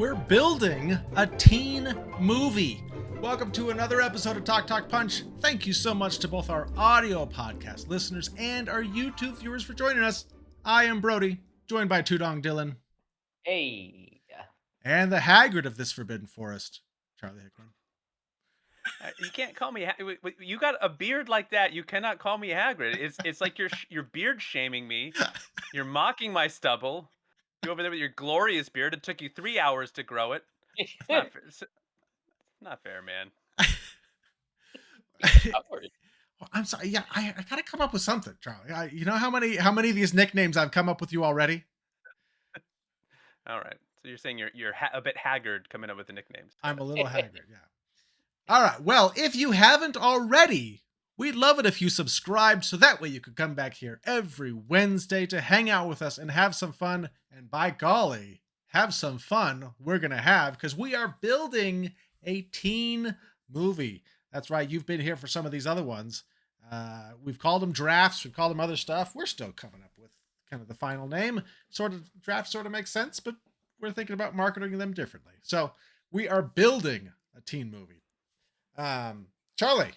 We're building a teen movie. Welcome to another episode of Talk Talk Punch. Thank you so much to both our audio podcast listeners and our YouTube viewers for joining us. I am Brody, joined by Tudong Dylan. Hey. And the Haggard of this forbidden forest, Charlie Hickman. You can't call me. You got a beard like that. You cannot call me Hagrid. It's like you're beard shaming me. You're mocking my stubble. You over there with your glorious beard. It took you 3 hours to grow it. It's not fair. It's not fair, man. I'm sorry. Yeah, I gotta come up with something, Charlie. You know how many of these nicknames I've come up with you already? All right. So you're saying you're a bit haggard coming up with the nicknames. I'm a little haggard. Yeah. All right. Well, if you haven't already, we'd love it if you subscribed so that way you could come back here every Wednesday to hang out with us and have some fun. And by golly, have some fun we're going to have because we are building a teen movie. That's right. You've been here for some of these other ones. We've called them drafts. We've called them other stuff. We're still coming up with kind of the final name. Draft sort of makes sense, but we're thinking about marketing them differently. So we are building a teen movie. Charlie,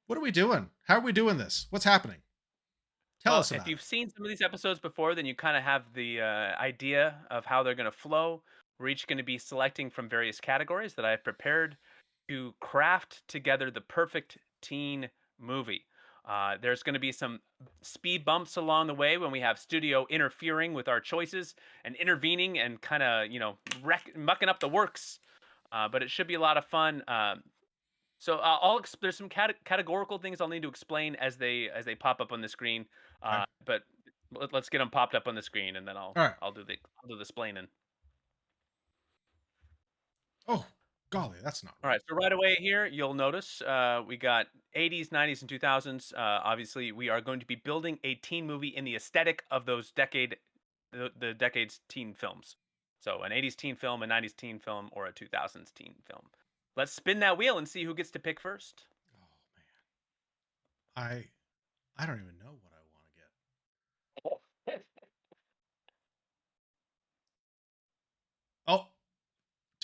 what are we doing? How are we doing this? What's happening? Tell us about If you've seen some of these episodes before, then you kind of have the idea of how they're going to flow. We're each going to be selecting from various categories that I've prepared to craft together the perfect teen movie. There's going to be some speed bumps along the way when we have studio interfering with our choices and intervening and kind of, mucking up the works. But it should be a lot of fun. So there's some categorical things I'll need to explain as they pop up on the screen. Okay. But let's get them popped up on the screen, and then I'll do the explaining. Oh, golly, that's not right. All right. So right away here, you'll notice we got 80s, 90s, and 2000s. Obviously, we are going to be building a teen movie in the aesthetic of those the decade's teen films. So an 80s teen film, a 90s teen film, or a 2000s teen film. Let's spin that wheel and see who gets to pick first. Oh man, I don't even know what I want to get. Oh,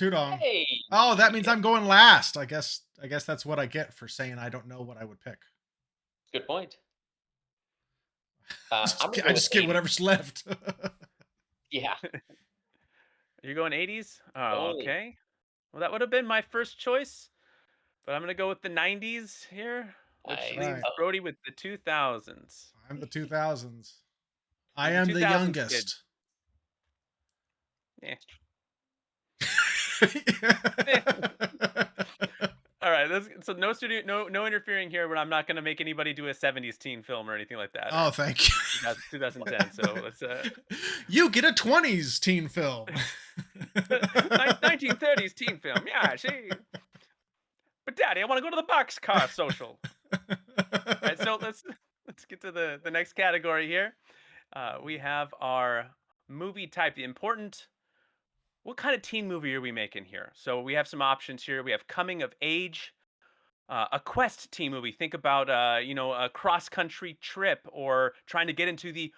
Tudong. Hey. Oh, that means I'm going last. I guess that's what I get for saying I don't know what I would pick. Good point. I just get whatever's left. Yeah. You're going 80s? Oh, okay. Well, that would have been my first choice, but I'm going to go with the 90s here, which leaves Brody with the 2000s. I'm the 2000s. I am the youngest. Yeah. All right. So no studio, no interfering here. But I'm not going to make anybody do a 70s teen film or anything like that. Oh, thank you. 2010. So let's. You get a 20s teen film. 1930s teen film. Yeah, But Daddy, I want to go to the boxcar social. All right, so let's get to the next category here. We have our movie type. The important. What kind of teen movie are we making here? So we have some options here. We have coming of age, a quest teen movie. Think about a cross country trip or trying to get into the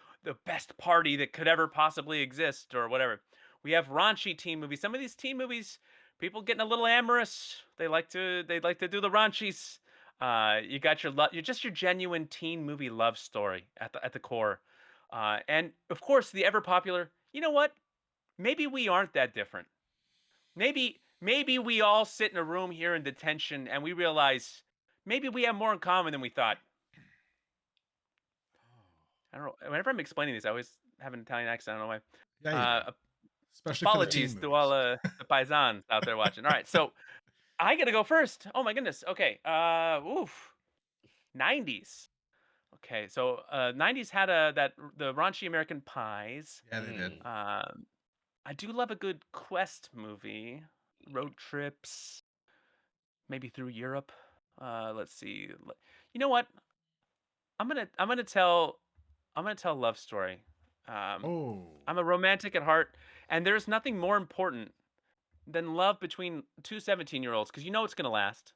best party that could ever possibly exist or whatever. We have raunchy teen movies. Some of these teen movies, people getting a little amorous. They like to do the raunchies. You got you're just your genuine teen movie love story at the core. And of course, the ever popular. You know what? Maybe we aren't that different. Maybe we all sit in a room here in detention and we realize maybe we have more in common than we thought. I don't know. Whenever I'm explaining this, I always have an Italian accent. I don't know why. Yeah, especially apologies to all the paisans out there watching. All right, so I gotta go first. Oh my goodness. Okay. 90s. Okay, so 90s had the raunchy American Pies. Yeah, they did. I do love a good quest movie, road trips, maybe through Europe. Let's see. You know what? I'm gonna tell a love story. I'm a romantic at heart, and there's nothing more important than love between two 17-year-olds because you know it's gonna last.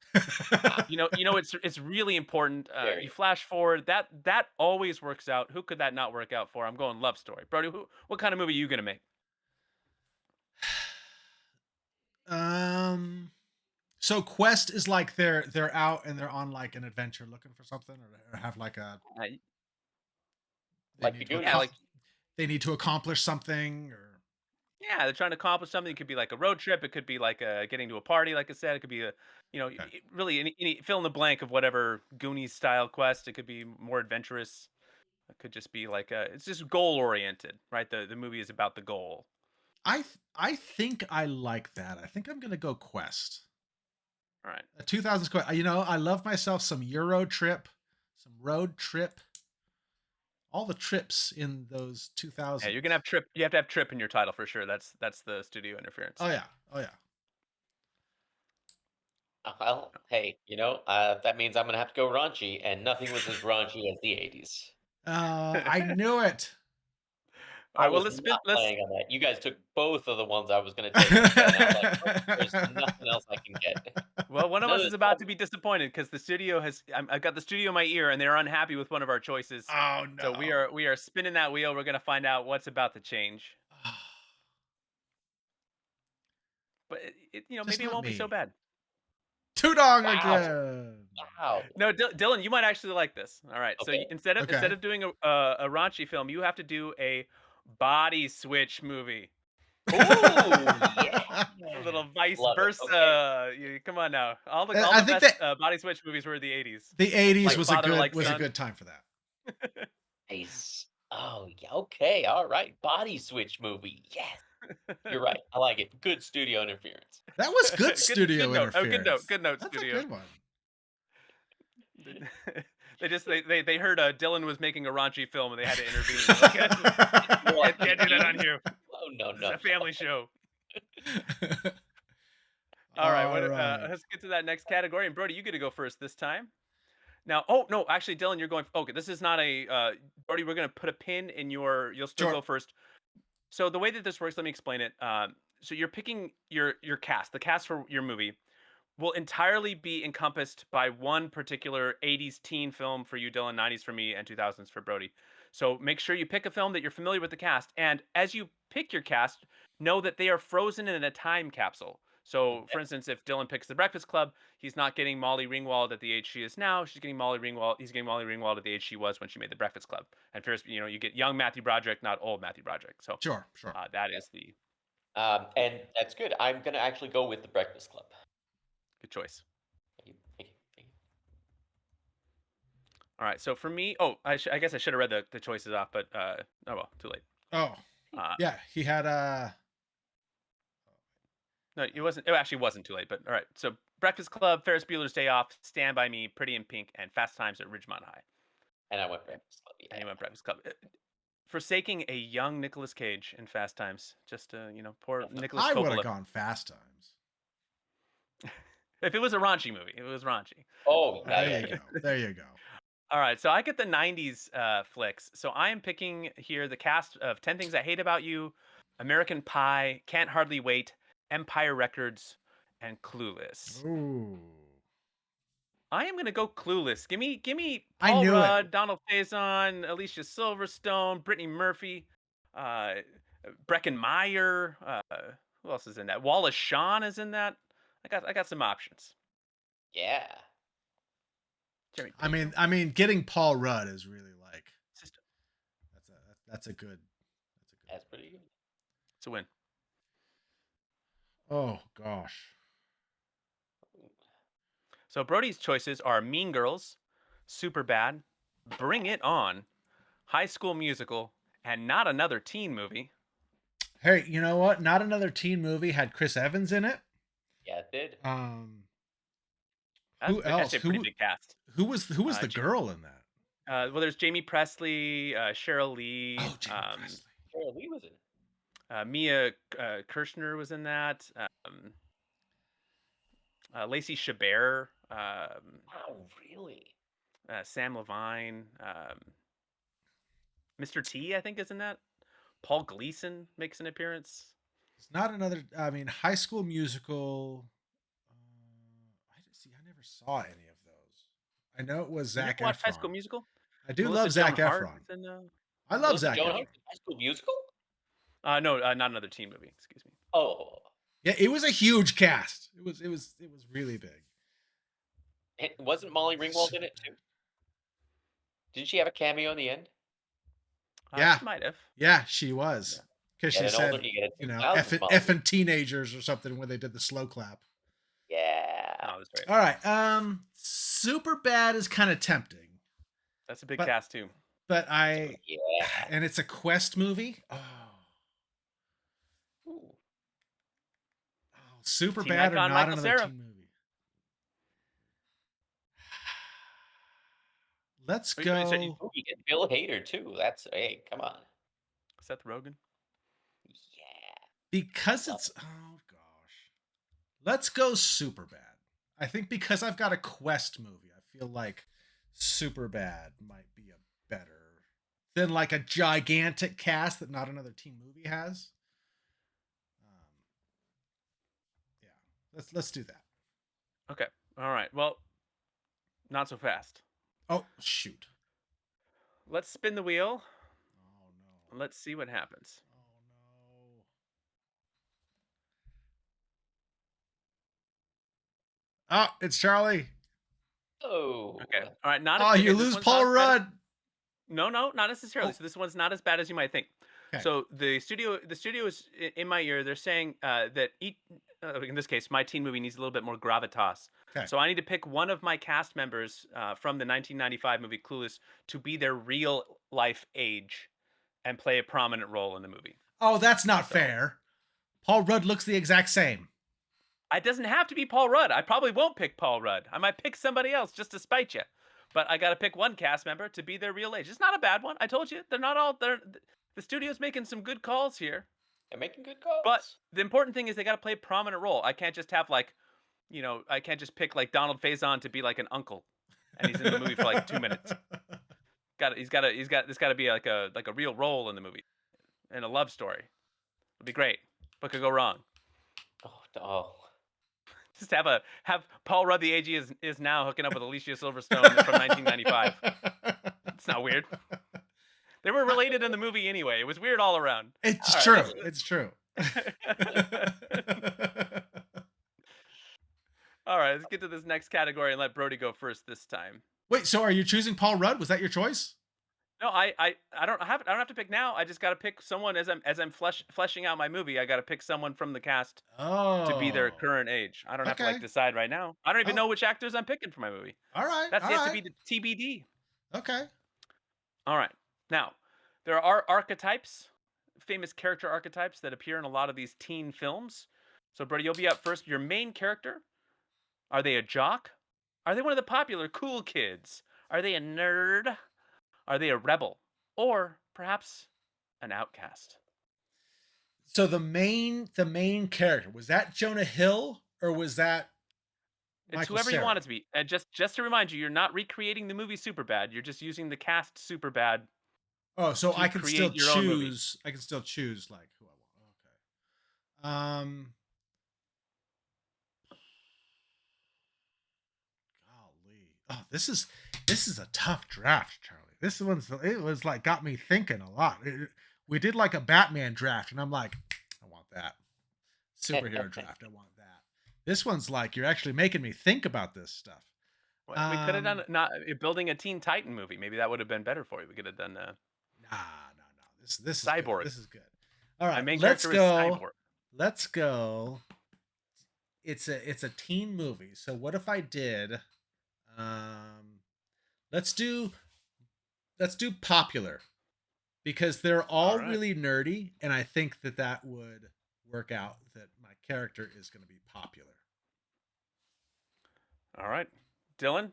you know it's really important. You flash forward, that always works out. Who could that not work out for? I'm going love story. Brody, what kind of movie are you gonna make? Um. So quest is like they're out and they're on like an adventure looking for something, or have like a Uh, they Like the need to yeah, Goonies. like they need to accomplish something, or yeah, they're trying to accomplish something. It could be like a road trip. It could be like getting to a party, like I said. It could be a, okay. really any fill in the blank of whatever Goonies style quest. It could be more adventurous. It could just be like it's just goal oriented, right? The movie is about the goal. I think I like that. I think I'm gonna go quest. All right. A 2000s quest. You know, I love myself some Euro trip, some road trip, all the trips in those Yeah, you're gonna 2000s. have trip. You have to have trip in your title for sure. That's the studio interference. Oh yeah, oh yeah. Well, hey, that means I'm gonna have to go raunchy, and nothing was as raunchy as the 80s. I knew it. All I right. Well, was not let's. planning on that. You guys took both of the ones I was gonna take instead, and I was like, "Nope, there's nothing else I can get." Well, one of None us of is the about to time be disappointed because the studio has. I've got the studio in my ear, and they're unhappy with one of our choices. Oh So no. we are spinning that wheel. We're gonna find out what's about to change. But Just maybe it not won't be so me. bad. Tudong Wow, again. wow. No, Dylan, you might actually like this. All right. So Okay. instead Okay. of doing a raunchy film, you have to do a body switch movie. Ooh, yeah. A little vice Love it. Okay. versa. Come on now. All I the think best that body switch movies were the 80s. the 80s Like Great. Father Like was a Son. good time for that. Nice. Oh, yeah, okay, alright. Body switch movie. Yes. You're right. I like it. Good studio interference. That was good Good studio note. Oh, good note. interference. Good note, That's a studio. good one. They they heard Dylan was making a raunchy film and they had to intervene. They're like, You're like, can't do that on "You?" here. Oh, no, This is no, a no. family show. All right, All right. let's get to that next category. And Brody, you get to go first this time. Now, oh no, actually, Dylan, you're going. Okay, this is not a Brody. We're gonna put a pin in your. You'll still Sure. go first. So the way that this works, let me explain it. So you're picking your cast. The cast for your movie will entirely be encompassed by one particular 80s teen film for you, Dylan, 90s for me, and 2000s for Brody. So make sure you pick a film that you're familiar with the cast. And as you pick your cast, know that they are frozen in a time capsule. So, for Okay. instance, if Dylan picks The Breakfast Club, he's not getting Molly Ringwald at the age she is now. She's getting Molly Ringwald. He's getting Molly Ringwald at the age she was when she made The Breakfast Club. And first, you get young Matthew Broderick, not old Matthew Broderick. So Sure. Sure. that Yeah. is the And that's good. I'm gonna actually go with The Breakfast Club. good choice. Thank you, thank you, thank you. All right. So for me, oh, I guess I should have read the choices off, but oh well, too late. Oh, Uh, yeah. He had no, it wasn't. It actually wasn't too late. But all right. So Breakfast Club, Ferris Bueller's Day Off, Stand by Me, Pretty in Pink, and Fast Times at Ridgemont High. And I went Breakfast Club, And you yeah. went Breakfast Club. Forsaking a young Nicolas Cage in Fast Times. Just poor Nicolas I would have Coppola. gone Fast Times. If it was a raunchy movie, it was raunchy. Oh, yeah, There yeah, you yeah. go. There you go. All right, so I get the '90s flicks. So I am picking here the cast of 10 Things I Hate About You, American Pie, Can't Hardly Wait, Empire Records, and Clueless. Ooh. I am gonna go Clueless. Give me I Paul knew it. Rudd, Donald Faison, Alicia Silverstone, Brittany Murphy, uh, Brecken Meyer. Who else is in that? Wallace Shawn is in that. I got some options. Yeah. Jeremy I mean, Pickle. getting Paul Rudd is really like It's that's a good That's pretty good. a win. Oh gosh. So Brody's choices are Mean Girls, Super Bad, Bring It On, High School Musical, and Not Another Teen Movie. Hey, you know what? Not Another Teen Movie had Chris Evans in it. Yeah, it did. That's Who else? actually a pretty big cast. Who was the Ja- girl in that? well, there's Jamie Presley, Cheryl Lee, Oh, Jamie Presley. Sarah Lee was in it. Mia Kirshner was in that. Lacey Chabert, Wow, really? Sam Levine, Mr. T, I think is in that. Paul Gleason makes an appearance. It's not another. I mean, High School Musical. I didn't see. I never saw any of those. I know it was You never Zac watched High Efron. School Musical? I do Melissa love Zac Joan Hart Efron. is in. I love Melissa Zac Joan Efron. Hart in High School Musical? No, not another teen movie. Excuse me. Oh, Yeah, it was a huge cast. It was really big. And wasn't Molly Ringwald in Super it bad. too? Didn't she have a cameo in the end? Yeah, She might have. yeah, she was. Because she Get an older, said, you get a you know, 2000s effing, Molly Ring. effing teenagers or something when they did the slow clap. Yeah. Oh, that's right. All right. Super bad is kind of tempting, That's a big but cast too. but I Yeah. and it's a quest movie. Oh, Ooh. super Teen bad or icon not Michael another Cera. teen movie. Let's Wait, so go Ooh, you get Bill Hader too. That's hey, come on. Seth Rogen. Yeah. because Love it's oh gosh. Let's go super bad. I think because I've got a quest movie, I feel like super bad might be a better than like a gigantic cast that not another teen movie has. Um, yeah, let's do that. Okay. All right. Well, not so fast. Oh shoot! Let's spin the wheel Oh and no! let's see what happens. Oh no! Oh, it's Charlie. Oh. Okay. All right. Not as Oh, big. you This lose one's not Paul as bad as. Rudd. No, no, not necessarily. Oh, So this one's not as bad as you might think. okay, So the studio is in my ear. They're saying that in this case, my teen movie needs a little bit more gravitas. okay. So I need to pick one of my cast members from the 1995 movie Clueless to be their real life age and play a prominent role in the movie. Oh, that's not So fair. Paul Rudd looks the exact same. it doesn't have to be Paul Rudd. I probably won't pick Paul Rudd. I might pick somebody else just to spite you. But I got to pick one cast member to be their real age. It's not a bad one. I told you they're not all. The studio's making some good calls here. They're making good But calls. the important thing is they got to play a prominent role. I can't just have like, I can't just pick like Donald Faison to be like an uncle, and he's in the movie for like 2 minutes. This got to be like a real role in the movie, and a love story. It'd be great. What could go wrong? Oh, oh. Just have Paul Rudd the age he is now hooking up with Alicia Silverstone from 1995. It's not weird. They were related in the movie anyway. It was weird all around. It's All right, true. It's true. All right, let's get to this next category and let Brody go first this time. Wait, so are you choosing Paul Rudd? Was that your choice? No, I don't have to pick now. I just got to pick someone as I'm fleshing out my movie. I got to pick someone from the cast to be their Oh, current age. I don't have to okay. like decide right now. I don't even Oh, know which actors I'm picking for my movie. all right. That's All yet to right. be TBD. Okay. All right. Now, there are archetypes, famous character archetypes that appear in a lot of these teen films. So, Brody, you'll be up first. Your main character, are they a jock? Are they one of the popular cool kids? Are they a nerd? Are they a rebel? Or perhaps an outcast? So the main character, was that Jonah Hill or was that It's Michael whoever you want Cera? it to be. And just to remind you, you're not recreating the movie Superbad. You're just using the cast Superbad Oh, so to create your own movie. I can still choose like who I want. Okay. Golly. Oh, this is a tough draft, Charlie. It was like got me thinking a lot. We did like a Batman draft, and I'm like, I want that. Superhero draft, I want that. This one's like you're actually making me think about this stuff. We could have done Um, not building a Teen Titan movie. Maybe that would have been better for you. We could have done nah, no. This is good. Cyborg. This is good. All My right, main let's character is go. Cyborg. Let's go. It's a teen movie. So what if I did um let's do popular because they're All all right. really nerdy and I think that would work out that my character is going to be popular. All right. Dylan,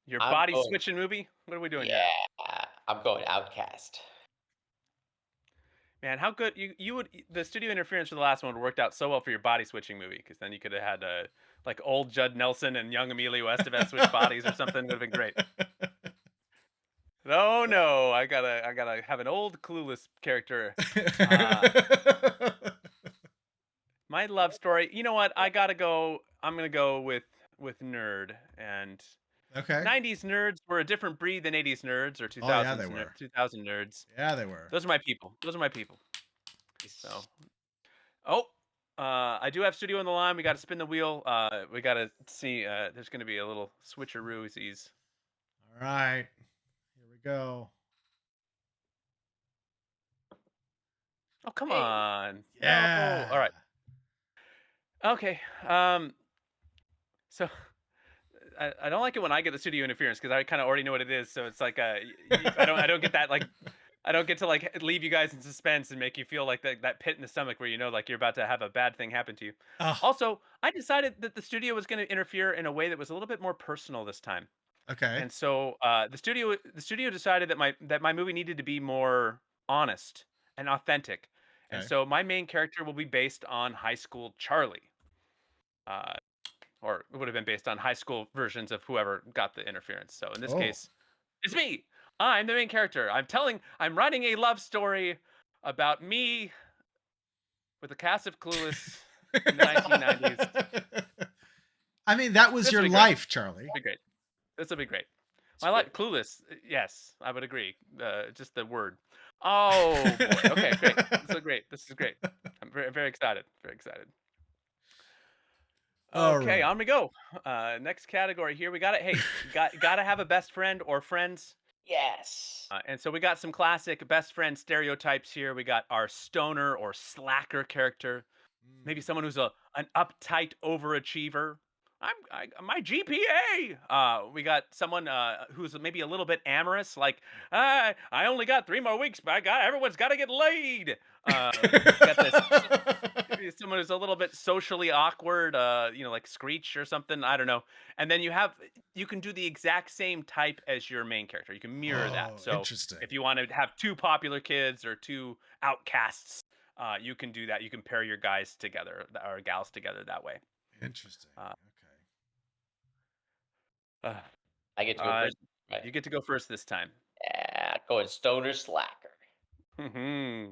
your I'm body going. switching movie? What are we doing here? Yeah, I'm going Outcast. Man, how good you would the studio interference for the last one would have worked out so well for your body switching movie because then you could have had like old Judd Nelson and young Emilio Estevez switch bodies or something would have been great. Oh no, I gotta have an old clueless character. Uh, my love story. You know what? I gotta go. I'm gonna go with nerd and Okay. 90s nerds were a different breed than 80s nerds or Oh yeah, they were. 2000 nerds. Yeah, they were. Those are my people. Those are my people. So, Nice. oh, I do have studio on the line. We got to spin the wheel. We got to see. There's going to be a little switcheroozies. All right. Here we go. Oh, come Hey. on. No. All Yeah. right. Okay. So I don't like it when I get the studio interference because I kind of already know what it is. So it's like I don't get that, like, I don't get to like leave you guys in suspense and make you feel like that pit in the stomach where you know like you're about to have a bad thing happen to you. Oh, Also, I decided that the studio was going to interfere in a way that was a little bit more personal this time. okay. And so the studio decided that my movie needed to be more honest and authentic. And Okay. so my main character will be based on high school Charlie. Uh, or it would have been based on high school versions of whoever got the interference. So in this Oh. case, it's me. I'm the main character. I'm writing a love story about me with a cast of Clueless in the 1990s. I mean, that was This will your be great. life, Charlie. Be great. This will be great. It's My life, good. Clueless. Yes, I would agree. Just the word. Oh boy. Okay, great. So great. This is great. I'm very, very excited. Very excited. All Okay, right. on we go. Next category here. We got it. Hey, got to have a best friend or friends. Yes. And so we got some classic best friend stereotypes here. We got our stoner or slacker character, maybe Mm. someone who's an uptight overachiever. My GPA. We got someone who's maybe a little bit amorous, like I only got 3 more weeks, but I got everyone's got to get laid. We got this someone who's a little bit socially awkward, like Screech or something. I don't know. And then you can do the exact same type as your main character. You can mirror that. Oh, So interesting. if you want to have two popular kids or two outcasts, you can do that. You can pair your guys together or gals together that way. Interesting. Uh, Okay. uh, I get to go uh, first. Right. you get to go first this time. Yeah, going stoner slacker. Hmm.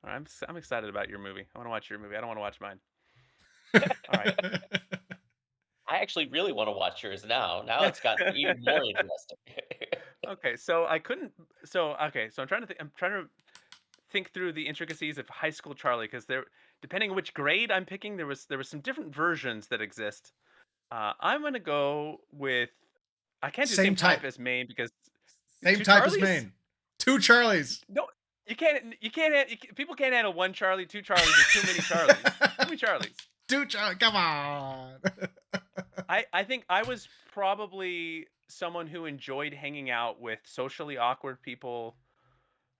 I'm excited about your movie. I want to watch your movie. I don't want to watch mine. All right. I actually really want to watch yours now. Now it's got even more interesting. Okay. So I couldn't. So okay. So I'm trying to think. I'm trying to think through the intricacies of High School Charlie because depending on which grade I'm picking, there was some different versions that exist. I'm gonna go with. I can't do Same same type. type as Maine because Same two type as Charlies. Maine. Two Charlies. No, you can't. People can't handle one Charlie, two Charlies. There's too many Charlies. Too many Charlies. Two Charlie. Come on. I think I was probably someone who enjoyed hanging out with socially awkward people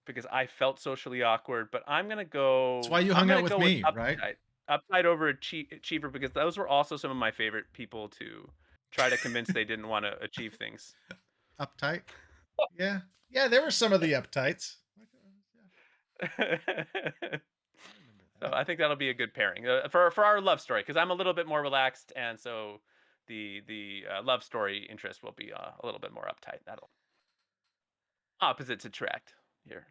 because I felt socially awkward. But That's why you I'm hung out gonna with go with me, right? uptight over achiever because those were also some of my favorite people to try to convince they didn't want to achieve things. Uptight. Yeah. Yeah, there were some of the uptights. I remember So that. I think that'll be a good pairing for our love story because I'm a little bit more relaxed, and so the love story interest will be a little bit more uptight. That'll opposites attract here.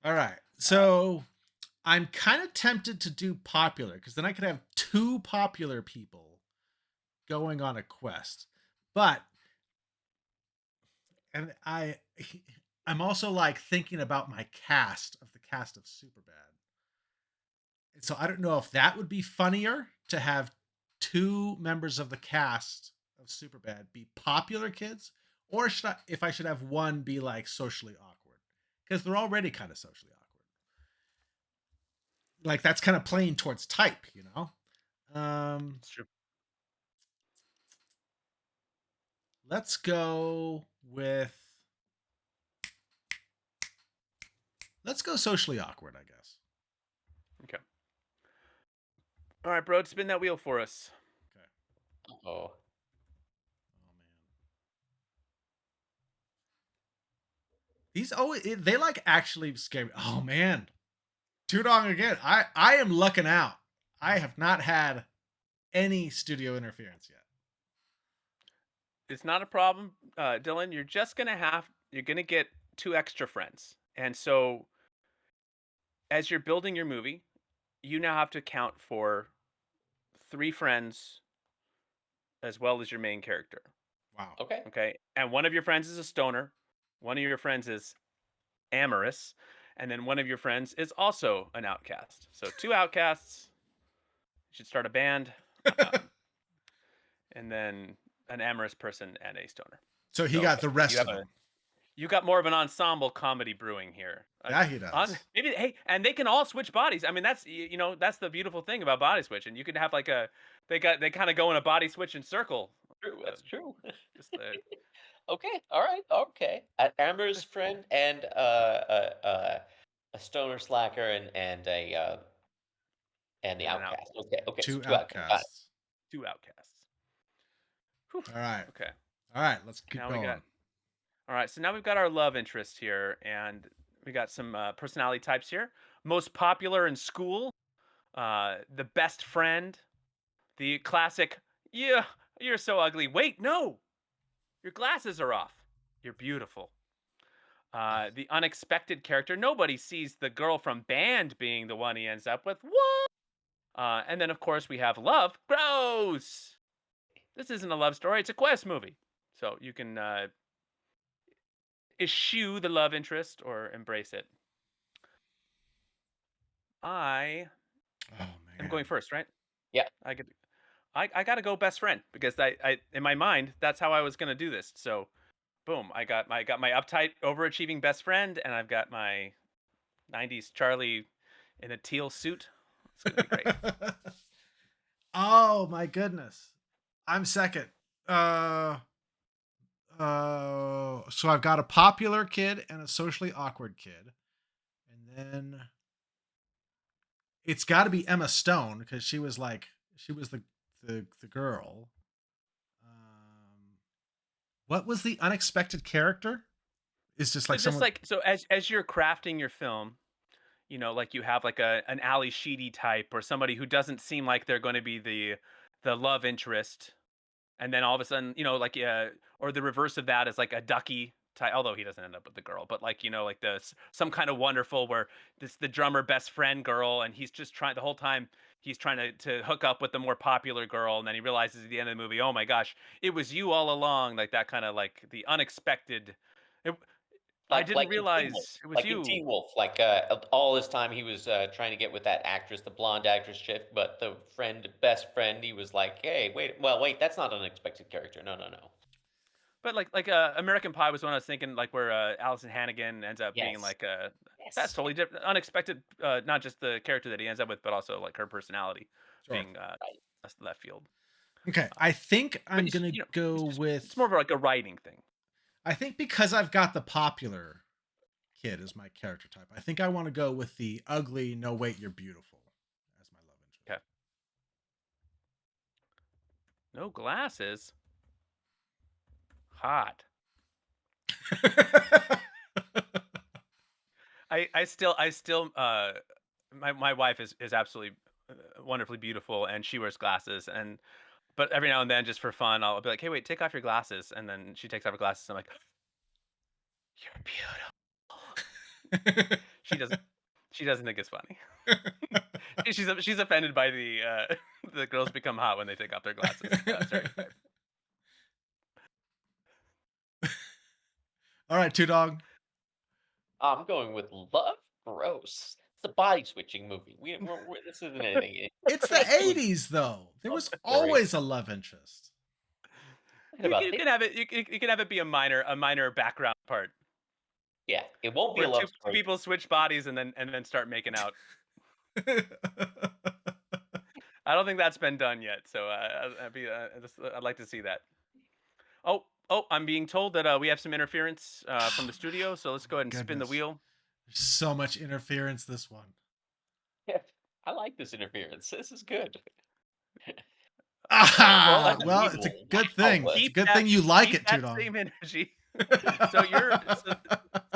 All right. Uh, So I'm kind of tempted to do popular because then I could have two popular people going on a quest. But and I'm also like thinking about my cast of the cast of Superbad. And so I don't know if that would be funnier to have two members of the cast of Superbad be popular kids, or if I should have one be like socially awkward because they're already kind of socially awkward. Like that's kind of playing towards type, you know. Um, it's true. let's go with let's go socially awkward, I guess. Okay. All right, bro. Spin that wheel for us. Okay. Oh, Oh man. These they like actually scare me. Oh man. Too long again. I am lucking out. I have not had any studio interference yet. It's not a problem, Dylan. You're gonna get two extra friends, and so as you're building your movie, you now have to account for three friends as well as your main character. Wow. okay. Okay. And one of your friends is a stoner. One of your friends is amorous. and then one of your friends is also an outcast. So two outcasts. You should start a band, um, and then an amorous person and a stoner. So he So got the you rest have of a them. you got more of an ensemble comedy brewing here. Yeah, he does. Maybe hey, and they can all switch bodies. I mean, that's the beautiful thing about body switching. You can have like a they kind of go in a body switching circle. True, Uh, that's true. just the Okay, all right, okay. Amber's friend and a stoner slacker and the and an outcast. outcast, Okay, okay, so Two two outcasts. Got it. outcasts. two outcasts. Whew. All right. Okay, All right. Let's keep now we got going. all right. So now we've got our love interest here, and we got some personality types here. Most popular in school, the best friend, the classic. Yeah, you're so ugly. Wait, no, your glasses are off. You're beautiful. The unexpected character. Nobody sees the girl from band being the one he ends up with. What? And then, of course, we have love. Gross. This isn't a love story. It's a quest movie. So you can eschew the love interest or embrace it. I Oh am going man. first, right? Yeah. I get. I got to go best friend because I in my mind that's how I was going to do this. So boom, I got my uptight overachieving best friend, and I've got my 90s Charlie in a teal suit. It's gonna be great. Oh my goodness. I'm second. So I've got a popular kid and a socially awkward kid. And then it's got to be Emma Stone because she was the girl. Um what was the unexpected character? It's just So like just someone. like so as you're crafting your film, like you have like an Ali Sheedy type or somebody who doesn't seem like they're going to be the love interest, and then all of a sudden, like or the reverse of that is like a Ducky type. Although he doesn't end up with the girl, but like like this some kind of wonderful where this the drummer best friend girl, and he's just trying the whole time he's trying to hook up with the more popular girl, and then he realizes at the end of the movie, oh my gosh, it was you all along, like that kind of like the unexpected. It, I didn't Like in Teen Wolf. realize it was Like in you. Teen Wolf, like, all this time he was, trying to get with that actress, the blonde actress chick, but the best friend, he was like, "Hey, wait, that's not an unexpected character. No, no, no." But like American Pie was one I was thinking like where Allison Hannigan ends up being Yes. like that's Yes. totally different, unexpected. Not just the character that he ends up with, but also like her personality Sure. being Right. that's left field. Okay, Um, I think but I'm gonna go it's more with. of like a writing thing. I think because I've got the popular kid as my character type, I think I want to go with the ugly. No, wait, you're beautiful as my love Okay, no glasses, hot. interest. I still my wife is absolutely wonderfully beautiful, and she wears glasses, and but every now and then just for fun I'll be like, hey, wait, take off your glasses, and then she takes off her glasses. I'm like, you're beautiful. She doesn't. She doesn't think it's funny. She's offended by the the girls become hot when they take off their glasses stereotype. All right, two dog. I'm going with Love? Gross. It's a body switching movie. This isn't anything It's the actually 80s though. There love was story. always a love interest. Talking about You hate. can have it. You can have it be a minor background part Yeah, it won't be where a two love two story. people switch bodies and then start making out. I don't think that's been done yet, so I'd like to see that. Oh, I'm being told that we have some interference from the studio, so let's go ahead and spin the Goodness. wheel. There's so much interference this one. I like this interference. This is good. Well, Ah, that's well, it's a evil. good Wow. thing. It's a Keep good that thing you like keep it, that Tudong. same energy. So you're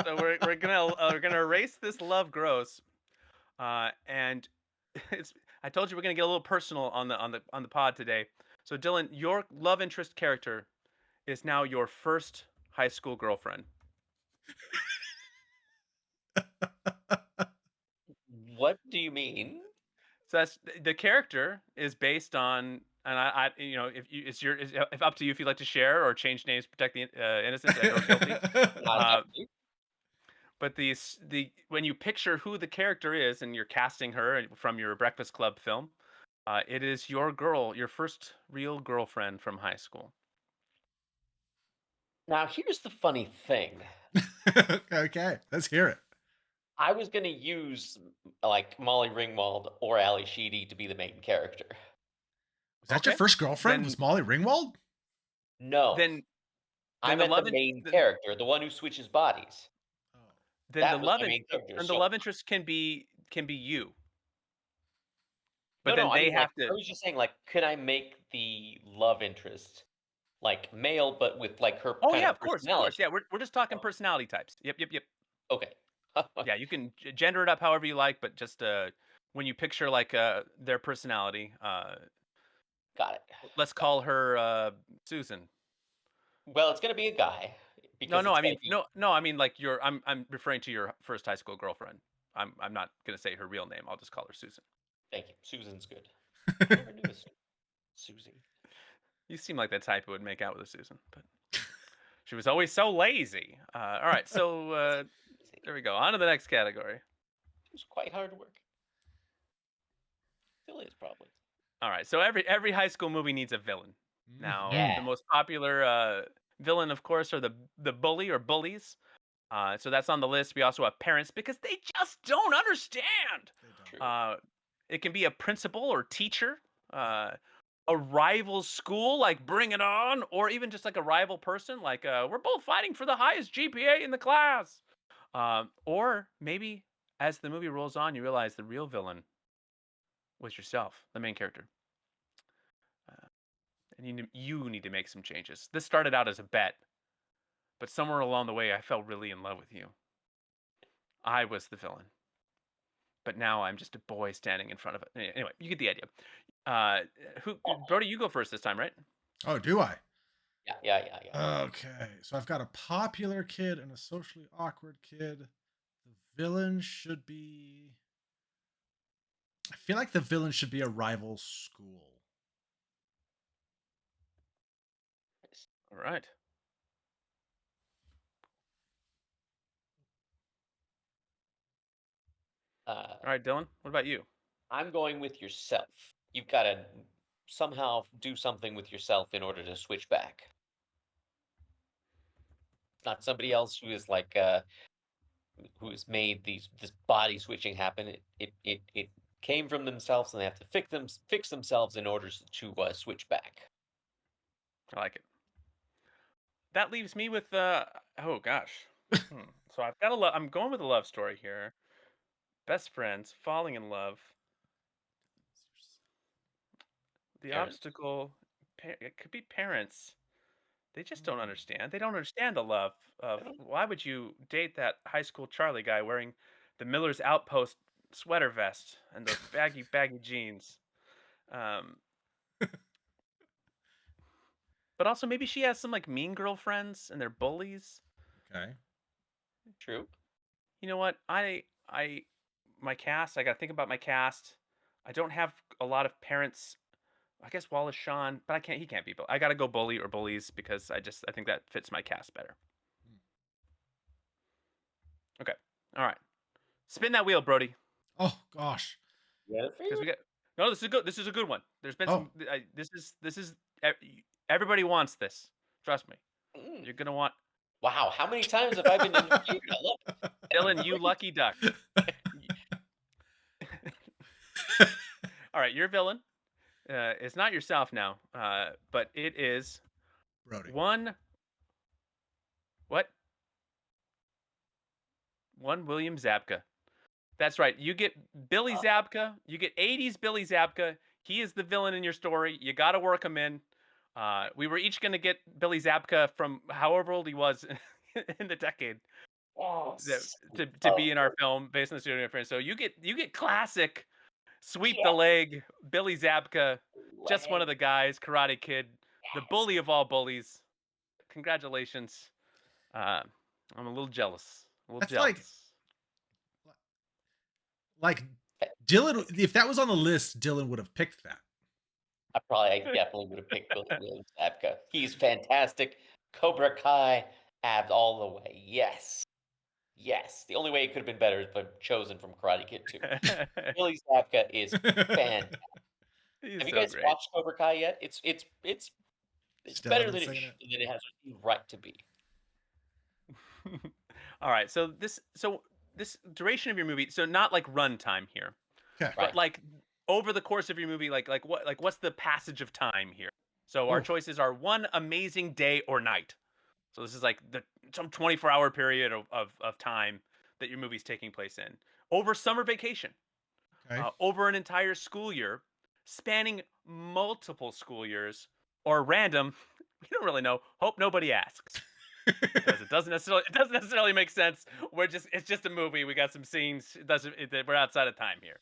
so we're gonna erase this love gross, and it's I told you we're gonna get a little personal on the pod today. So Dylan, your love interest character is now your first high school girlfriend. What do you mean? So that's the character is based on, and if you if up to you if you'd like to share or change names, protect the innocent and or guilty. Not Uh, exactly. but the when you picture who the character is and you're casting her from your Breakfast Club film, it is your girl, your first real girlfriend from high school. Now, here's the funny thing. Okay, let's hear it. I was gonna use like Molly Ringwald or Ali Sheedy to be the main character. Was that your Okay, first girlfriend? then Was Molly Ringwald? No, then I then the meant the love in, main the, character, the one who switches bodies. Oh. then the That was love my in, main character. and the So love interest can be you, but no, no, then I they mean like have to. I was just saying like, could I make the love interest like male, but with like her Oh kind yeah, of of course. personality? Yeah, we're just talking Oh, personality types. Yep, yep, yep. okay, Yeah, you can gender it up however you like, but just when you picture like their personality, got it. let's Got it. call her Susan. Well, it's gonna be a guy No, because no, it's I gonna mean be. no, no, I mean like your. I'm referring to your first high school girlfriend. I'm not gonna say her real name. I'll just call her Susan. Thank you. Susan's good. I never knew this. Susie. You seem like the type who would make out with a Susan, but she was always so lazy. All right, so there we go. On to the next category. It was quite hard work. Still is probably. All right, so every high school movie needs a villain. Now, Mhm. Yeah. the most popular villain, of course, are the bully or bullies. So that's on the list. We also have parents because they just don't understand. They don't. True. Uh, it can be a principal or teacher, uh, a rival school, like Bring It On, or even just like a rival person, like we're both fighting for the highest GPA in the class. Or maybe as the movie rolls on, you realize the real villain was yourself, the main character. Uh, and you need to make some changes. This started out as a bet, but somewhere along the way, I fell really in love with you. I was the villain, but now I'm just a boy standing in front of it. Anyway, you get the idea. Uh, who, Brody? You go first this time, right? Oh, do I? Yeah, yeah, yeah, yeah. Okay, so I've got a popular kid and a socially awkward kid. The villain should be. I feel like the villain should be a rival school. All right. Uh, All right, Dylan. What about you? I'm going with yourself. You've got to somehow do something with yourself in order to switch back. Not somebody else who is like who has made this body switching happen. It came from themselves, and they have to fix themselves in order to switch back. I like it. That leaves me with oh gosh. Hmm. So I've got I'm going with a love story here. Best friends falling in love. The Parents. obstacle. It could be parents. They just don't Hmm. understand. They don't understand the love I of don't. why would you date that high school Charlie guy wearing the Miller's Outpost sweater vest and those baggy jeans. Um, but also maybe she has some like mean girlfriends and they're bullies. Okay. True. You know what? I my cast. I got to think about my cast. I don't have a lot of parents. I guess Wallace Shawn, but I can't. He can't be. I got to go bully or bullies because I think that fits my cast better. Okay. All right. Spin that wheel, Brody. Oh gosh. Yeah. Because we got no. This is good. This is a good one. There's been Oh. some. This is. Everybody wants this. Trust me. Mm. You're gonna want Wow. How many times have I been interviewed? I love it. Dylan. You lucky duck. All right, your villain. It's not yourself now, but it is Brody. one. What? One William Zabka. That's right. You get Billy Uh, Zabka. You get 80s Billy Zabka. He is the villain in your story. You got to work him in. We were each going to get Billy Zabka from however old he was in the decade yes. to Oh, be in our film based on the studio reference. So you get classic sweep the yes. leg Billy Zabka, just one Leg. of the guys, Karate Kid, the Yes. bully of all bullies. Congratulations. Uh, I'm a little jealous. A little That's like jealous. like Dylan. If that was on the list, Dylan would have picked that. I definitely would have picked William Zabka. He's fantastic. Cobra Kai, abs all the way. Yes. Yes, the only way it could have been better is if I'm chosen from Karate Kid 2. Billy Zabka is fantastic. He's Have you so guys great. watched Cobra Kai yet? It's Still better haven't seen it. than it has any right to be. All right, so this duration of your movie, so not like runtime here, Okay. but Right. like over the course of your movie, what's the passage of time here? So our Ooh. choices are one amazing day or night. So this is like some 24-hour period of time that your movie's taking place in. Over summer vacation, Okay. over an entire school year, spanning multiple school years, or random. We don't really know. Hope nobody asks because it doesn't necessarily make sense. It's just a movie. We got some scenes. We're outside of time here.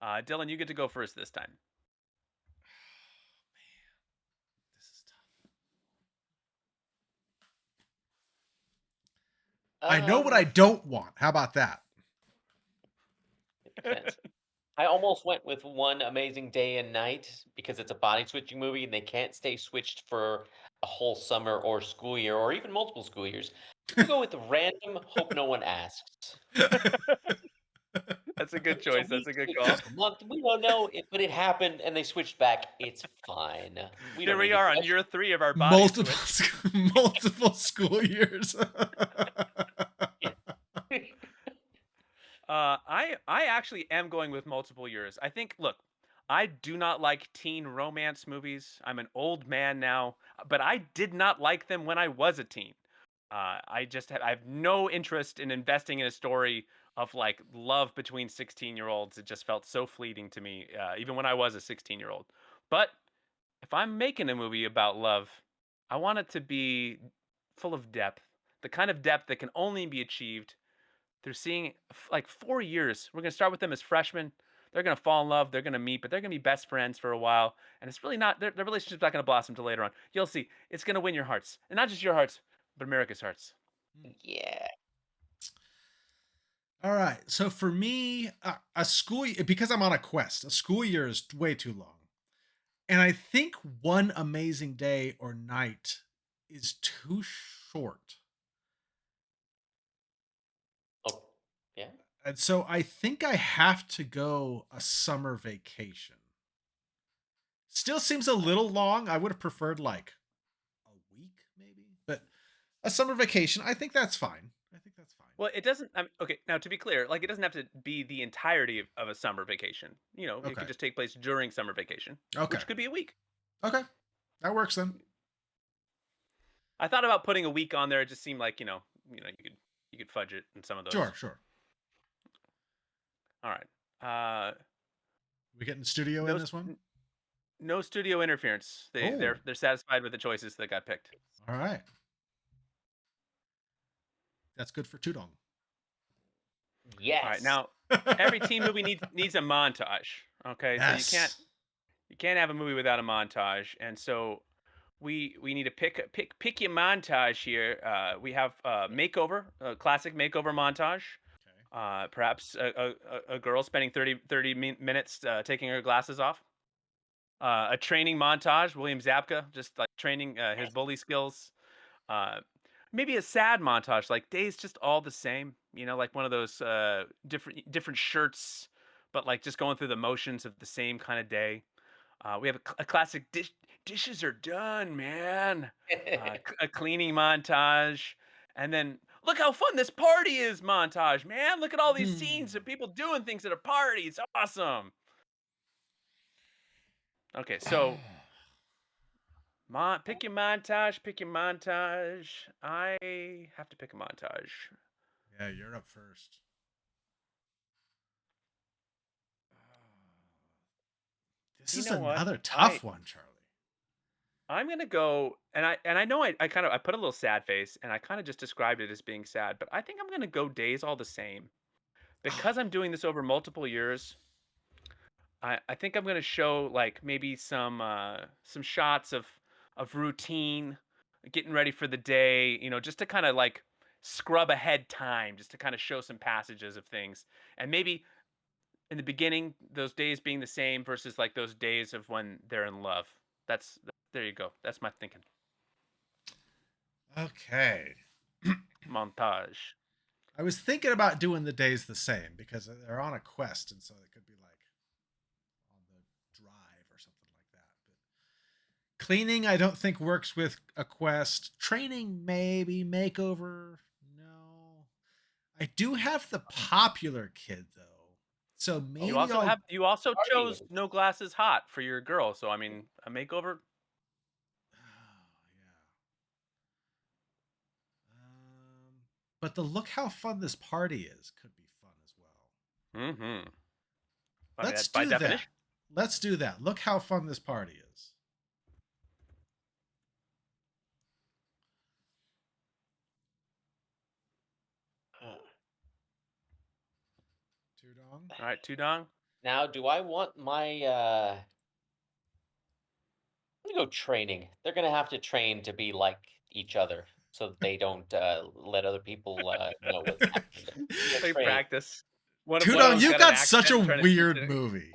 Dylan, you get to go first this time. This is tough. I know what I Um, don't want. How about that? it depends. I almost went with One Amazing Day and Night because it's a body switching movie and they can't stay switched for a whole summer or school year or even multiple school years. We'll go with the random Hope No One Asks. That's a good It's a choice. That's week, a good it's call. a month. We don't know it, but it happened and they switched back. It's fine. We There don't we need to are on question year 3 of our body multiple switch. multiple school years. it. I actually am going with multiple years. I think. Look, I do not like teen romance movies. I'm an old man now, but I did not like them when I was a teen. I have no interest in investing in a story of like love between 16-year-olds. It just felt so fleeting to me, even when I was a 16-year-old. But if I'm making a movie about love, I want it to be full of depth, the kind of depth that can only be achieved through seeing like 4 years. We're gonna start with them as freshmen. They're gonna fall in love. They're gonna meet, but they're gonna be best friends for a while. And it's really not their relationship's not gonna blossom till later on. You'll see. It's gonna win your hearts, and not just your hearts, but America's hearts. Yeah. All right. So for me, a because I'm on a quest, a school year is way too long. And I think one amazing day or night is too short. Oh, yeah. And so I think I have to go a summer vacation. Still seems a little long. I would have preferred like a week maybe, but a summer vacation, I think that's fine. I think that's fine. Well, it doesn't. Okay, now to be clear, like it doesn't have to be the entirety of a summer vacation. It Okay. could just take place during summer vacation, Okay. which could be a week. Okay. That works then. I thought about putting a week on there. It just seemed like you could fudge it in some of Sure, those. sure. All right. Uh, We getting studio in no, this one? no studio interference. They Oh, they're satisfied with the choices that got picked. all right. That's good for Tudong. All right. Yes. Now, every teen movie needs a montage. Okay, so you can't Yes. you can't have a movie without a montage, and so we need to pick your montage here. We have makeover, a classic makeover montage. Okay. Perhaps a girl spending 30 minutes taking her glasses off. A training montage, William Zabka just like training his bully skills. Uh, Maybe a sad montage, like days just all the same. Like one of those different shirts, but like just going through the motions of the same kind of day. We have a classic dishes are done, man. A cleaning montage, and then look how fun this party is montage, man. Look at all these scenes of people doing things at a party. It's awesome. Okay, so pick your montage. Pick your montage. I have to pick a montage. Yeah, you're up first. This You is know what? another I tough one, Charlie. I'm gonna go, and I know I kind of I put a little sad face, and I kind of just described it as being sad, but I think I'm gonna go days all the same because I'm doing this over multiple years. I think I'm gonna show like maybe some shots of routine, getting ready for the day, just to kind of like scrub ahead time, just to kind of show some passages of things, and maybe in the beginning those days being the same versus like those days of when they're in love. There you go. That's my thinking. Okay. Montage. I was thinking about doing the days the same because they're on a quest, and so it could be like on the drive or something like that. But cleaning, I don't think works with a quest. Training, maybe. Makeover, no. I do have the popular kid though, so You maybe also I'll. have you also Party. chose No Glasses Hot for your girl, so I mean, a makeover. Oh, yeah. But the look how fun this party is could be fun as well. Mm-hmm. I mean, Let's that's by do that. definition. Let's do that. Look how fun this party is. Tudong. All right, Tudong. Now, do I want my I'm gonna go training. They're gonna have to train to be like each other so that they don't let other people know what's happening. They're They train. practice. One of Tudong, them's you got an got such a accent trying to teach weird it. movie.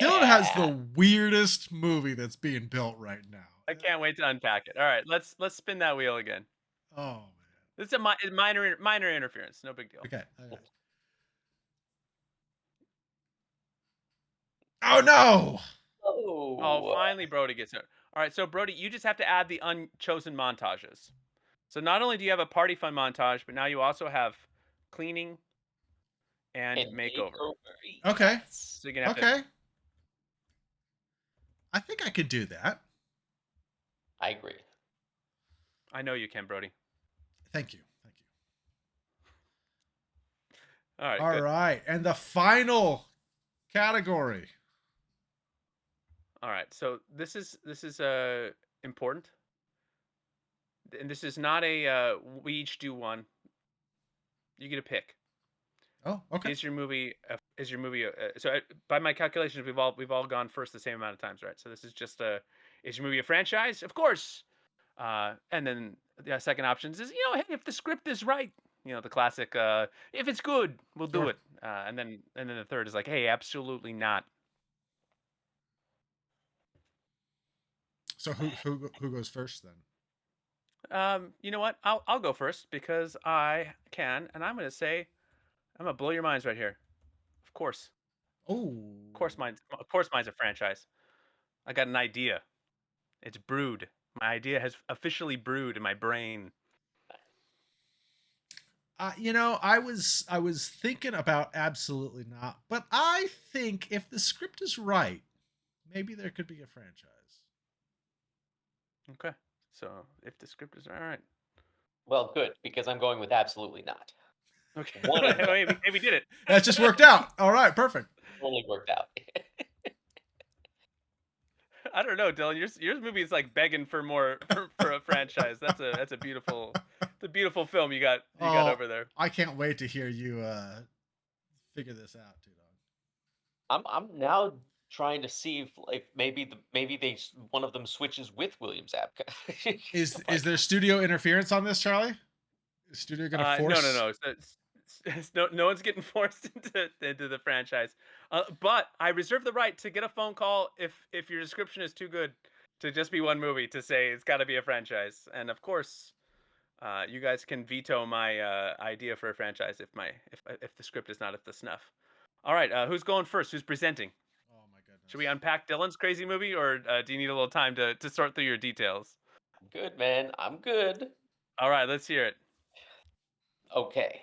Dylan has the Yeah. weirdest movie that's being built right now. I can't wait to unpack it. All right, let's spin that wheel again. Oh man. This is a minor interference. No big deal. Okay. Oh no! Oh, Oh, finally, Brody gets it. All right, so Brody, you just have to add the unchosen montages. So not only do you have a party fun montage, but now you also have cleaning and makeover. Okay. Yes. So you're gonna have to. Okay. I think I could do that. I agree. I know you can, Brody. Thank you. Thank you. All right. All Good. right. And the final category. All right. So this is important, and this is not a we each do one. You get a pick. Oh, okay. Is your movie so by my calculations we've all gone first the same amount of times, right? So this is just a is your movie a franchise? Of course. And then the second options is hey, if the script is right, the classic if it's good, we'll do Sure. it. And then the third is like, hey, absolutely not. So who goes first then? You know what? I'll go first because I can, and I'm gonna say I'm gonna blow your minds right here. Of course, Oh. of course mine's a franchise. I got an idea. It's brewed. My idea has officially brewed in my brain. I was thinking about absolutely not, but I think if the script is right, maybe there could be a franchise. Okay. So if the script is all right. Well, good because I'm going with absolutely not. Okay. One and done. Hey, we did it. That just worked out. All right, perfect. Totally worked out. I don't know, Dylan. Your movie is like begging for more for a franchise. That's a beautiful film you got Oh, over there. I can't wait to hear you figure this out, too, I'm now trying to see if maybe one of them switches with William Zabka. Is there studio interference on this, Charlie? Is studio gonna force? No. No one's getting forced into the franchise. But I reserve the right to get a phone call if your description is too good to just be one movie to say it's got to be a franchise. And of course, you guys can veto my idea for a franchise if the script is not at the snuff. All right, who's going first? Who's presenting? Oh my goodness. Should we unpack Dylan's crazy movie, or do you need a little time to sort through your details? I'm good, man. I'm good. All right, let's hear it. Okay.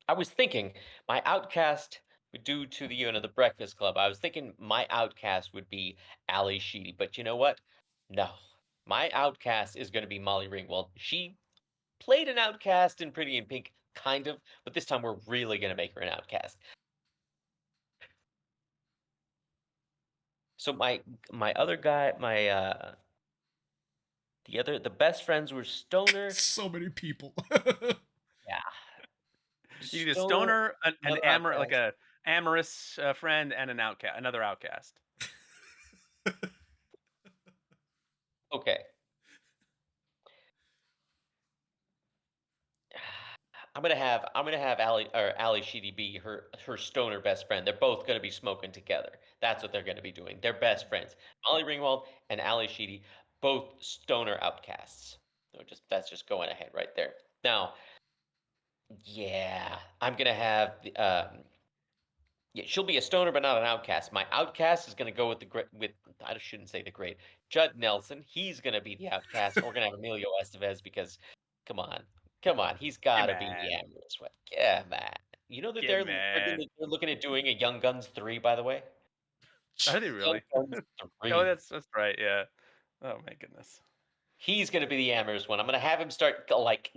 I was thinking my outcast due to the Breakfast Club. I was thinking my outcast would be Ali Sheedy, but you know what? No. My outcast is going to be Molly Ringwald. She played an outcast in Pretty in Pink, kind of, but this time we're really going to make her an outcast. So my other guy, the best friends were Stoner. So many people. Yeah. You need a stoner, an another like outcast. a amorous friend, and another outcast. Okay. I'm gonna have Ali Sheedy be her stoner best friend. They're both gonna be smoking together. That's what they're gonna be doing. They're best friends. Molly Ringwald and Ali Sheedy, both stoner outcasts. So that's just going ahead right there. Now, yeah, I'm gonna have yeah, she'll be a stoner, but not an outcast. My outcast is gonna go with the great. With I shouldn't say the great Judd Nelson. He's gonna be the outcast, and we're gonna have Emilio Estevez because, come on, come on, he's Yeah, got to be the man. amorous one. Yeah, man. You know that Yeah, man. they're looking at doing a Young Guns 3, by the way. Are they Young really? Guns Oh, 3. that's right. Yeah. Oh my goodness. He's gonna be the amorous one. I'm gonna have him start like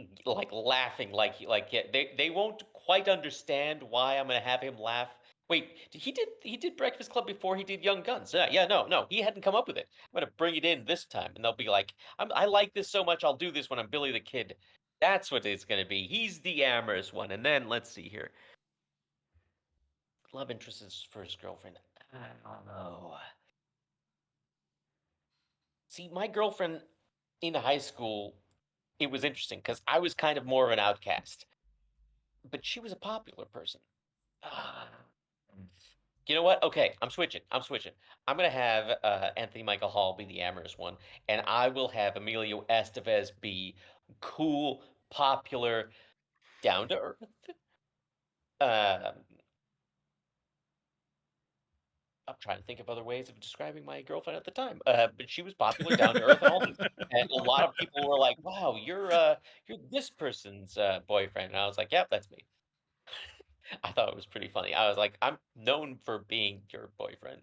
laughing like yeah, they won't quite understand why I'm gonna have him laugh. Wait, he did Breakfast Club before he did Young Guns? Yeah, yeah, no, he hadn't come up with it. I'm gonna bring it in this time, and they'll be like, I like this so much, I'll do this when I'm Billy the Kid. That's what it's gonna be. He's the amorous one, and then let's see here. Love interest is first girlfriend. I don't know. See, my girlfriend in high school, it was interesting because I was kind of more of an outcast, but she was a popular person. Ah. You know what? Okay, I'm switching. I'm switching. I'm gonna have Anthony Michael Hall be the amorous one, and I will have Emilio Estevez be cool, popular, down to earth. Um, I'm trying to think of other ways of describing my girlfriend at the time, but she was popular, down to earth, and all these. And a lot of people were like, "Wow, you're this person's boyfriend," and I was like, "Yep, that's me." I thought it was pretty funny. I was like, "I'm known for being your boyfriend."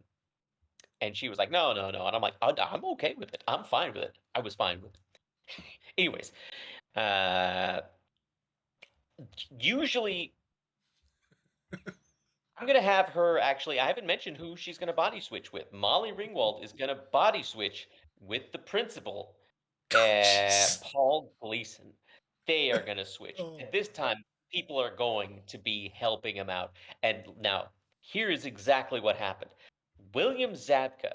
And she was like, "No, no, no." And I'm like, I'm okay with it. I'm fine with it. I was fine with it. Anyways, uh, usually I'm going to have her actually, I haven't mentioned who she's going to body switch with. Molly Ringwald is going to body switch with the principal, Jeez. Paul Gleason. They are going to switch. And Oh. this time, people are going to be helping him out. And now, here is exactly what happened. William Zabka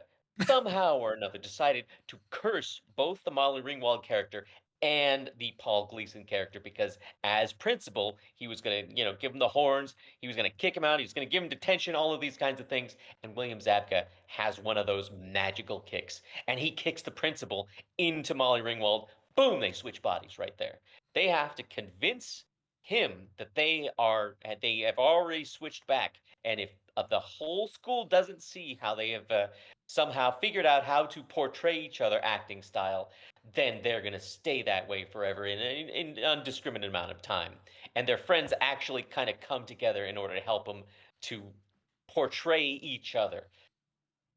somehow or another decided to curse both the Molly Ringwald character and the Paul Gleason character because as principal, he was going to, give him the horns, he was going to kick him out, he was going to give him detention, all of these kinds of things. And William Zabka has one of those magical kicks, and he kicks the principal into Molly Ringwald. Boom, they switch bodies right there. They have to convince him that they have already switched back, and if the whole school doesn't see how they have somehow figured out how to portray each other acting style, then they're going to stay that way forever in an undiscriminate amount of time. And their friends actually kind of come together in order to help them to portray each other.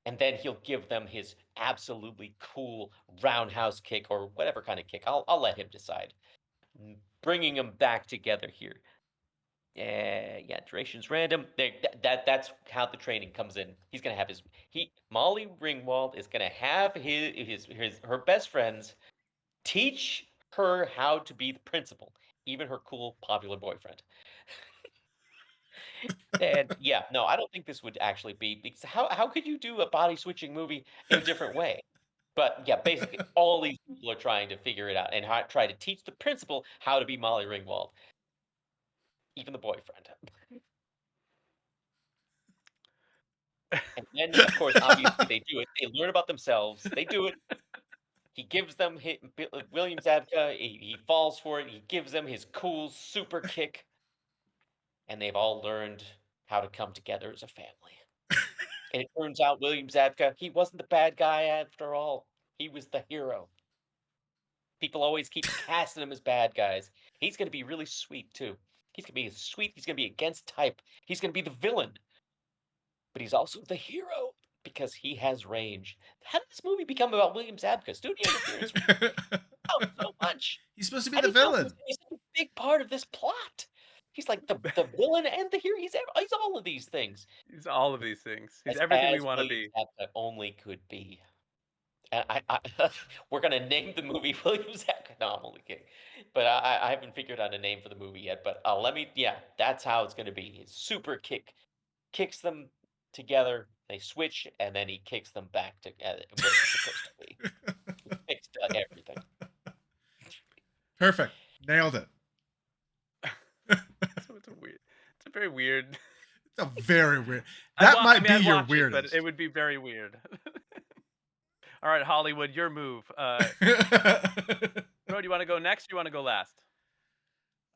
And then he'll give them his absolutely cool roundhouse kick or whatever kind of kick. I'll let him decide. Bringing them back together here. Yeah, duration's random. That's how the training comes in. He's gonna have Molly Ringwald is gonna have her best friends teach her how to be the principal, even her cool popular boyfriend. And yeah, no, I don't think this would actually be because how could you do a body switching movie in a different way? But yeah, basically all these people are trying to figure it out and try to teach the principal how to be Molly Ringwald, even the boyfriend. And then, of course, obviously they do it. They learn about themselves. They do it. He gives them William Zabka. He falls for it. He gives them his cool super kick, and they've all learned how to come together as a family. And it turns out William Zabka, he wasn't the bad guy after all. He was the hero. People always keep casting him as bad guys. He's going to be really sweet too. He's going to be sweet. He's going to be against type. He's going to be the villain, but he's also the hero because he has range. How did this movie become about William Zabka? Studio interference out so much. He's supposed to be I the didn't know he was villain. gonna be such a big part of this plot. He's like the villain and the hero. He's all of these things. He's all of these things. He's As everything we as want to William be. Zabka only could be. And we're gonna name the movie William Zabka. No, I'm only kidding. But I haven't figured out a name for the movie yet. But yeah, that's how it's gonna be. His super kick kicks them together. They switch, and then he kicks them back to where they're supposed to be. He fixed everything. Perfect. Nailed it. So it's a weird. It's a very weird. It's a very weird. That might be I'd your watch it, but weirdest. it would be very weird. All right, Hollywood, your move. Bro, do you want to go next? Or you want to go last?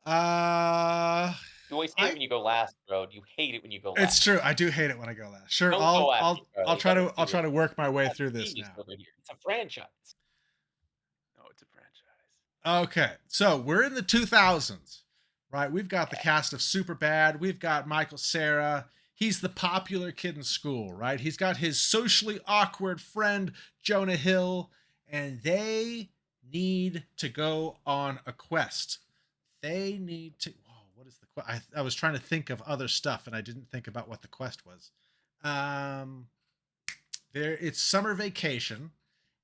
Uh, You always hate it I when you go last, bro. You hate it when you go it's last. true. I do hate it when I go last. Sure, Don't go last, I'll Charlie. try Let to us do it. work my way Have through this genius now. over here. It's a franchise. Oh, it's a franchise. Okay, so we're in the 2000s, right? We've got the Yeah. cast of Superbad. We've got Michael Cera. He's the popular kid in school, right? He's got his socially awkward friend Jonah Hill, and they need to go on a quest. They need to. Oh, what is the quest? I was trying to think of other stuff, and I didn't think about what the quest was. Um, it's summer vacation,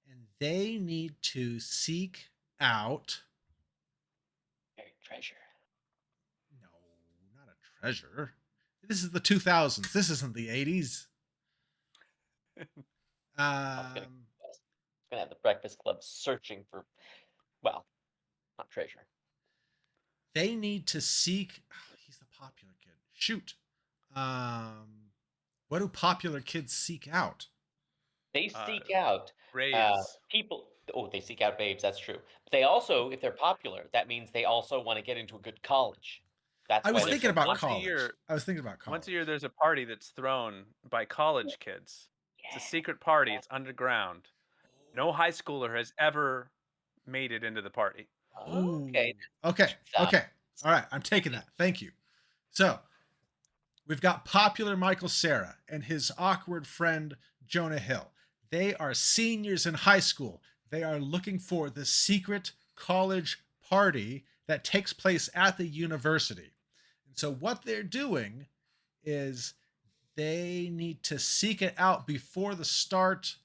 and they need to seek out. Buried treasure. No, not a treasure. This is the 2000s. This isn't the 80s. I was Um, gonna have the Breakfast Club searching for, well, not treasure. they need to seek. Oh, he's the popular kid. Shoot. What do popular kids seek out? They Uh, seek out Braves. people. Oh, they seek out babes. That's true. But they also, if they're popular, that means they also want to get into a good college. That's I why was Well, they're thinking so about once a popular. college. year, I was thinking about once a college. year, there's a party that's thrown by college kids. It's a Yeah. secret party. It's underground. No high schooler has ever made it into the party. Okay. Oh, okay. 2000. Okay. All right. I'm taking that. Thank you. So we've got popular Michael Cera and his awkward friend Jonah Hill. They are seniors in high school. They are looking for the secret college party that takes place at the university. And so what they're doing is they need to seek it out before the start.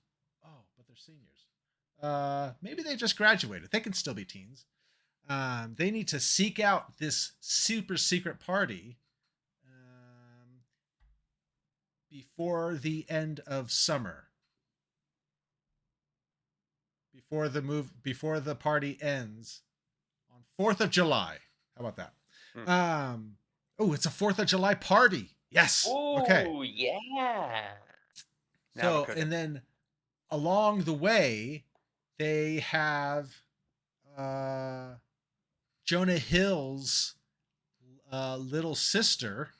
Oh, but they're seniors. Maybe they just graduated. They can still be teens. They need to seek out this super secret party before the end of summer. Before the party ends on 4th of July. How about that? Hmm. Oh, it's a 4th of July party. Yes. Okay. Oh, yeah. Now we're So, cooking. and then along the way, they have uh, Jonah Hill's little sister,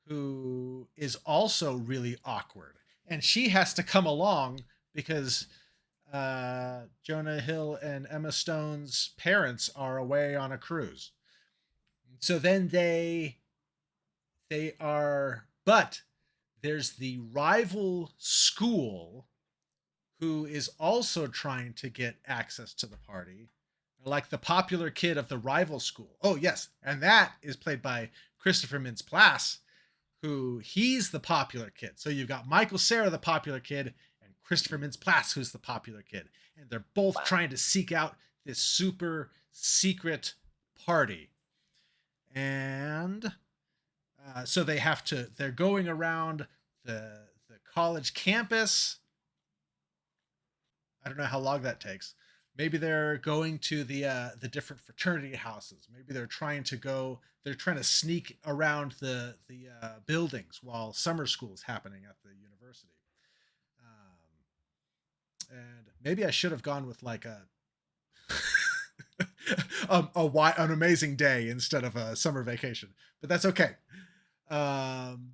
who is also really awkward, and she has to come along because Jonah Hill and Emma Stone's parents are away on a cruise. So then but there's the rival school who is also trying to get access to the party, like the popular kid of the rival school. Oh yes, and that is played by Christopher Mintz-Plasse, who he's the popular kid. So you've got Michael Cera, the popular kid, and Christopher Mintz-Plasse, who's the popular kid, and they're both Wow. trying to seek out this super secret party. And so they're going around the college campus. I don't know how long that takes. Maybe they're going to the different fraternity houses. Maybe they're trying to go. They're trying to sneak around the buildings while summer school is happening at the university. And maybe I should have gone with like a an amazing day instead of a summer vacation, but that's okay. Um,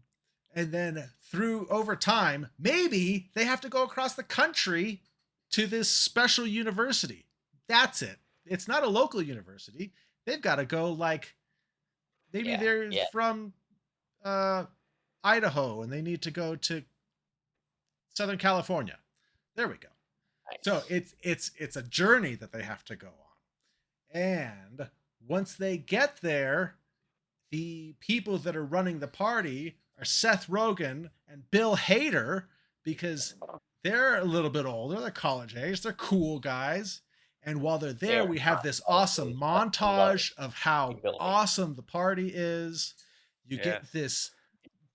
and then through over time, maybe they have to go across the country to this special university. That's it. It's not a local university. They've got to go like maybe Yeah. they're Yeah. from uh, Idaho and they need to go to Southern California. There we go. So Nice. it's a journey that they have to go on. And once they get there, the people that are running the party are Seth Rogen and Bill Hader, because they're a little bit older. They're college age. They're cool guys. And while they're there, They're we have hot this awesome also, but I love it. montage of how Bill Hader. awesome the party is. You get Yes. this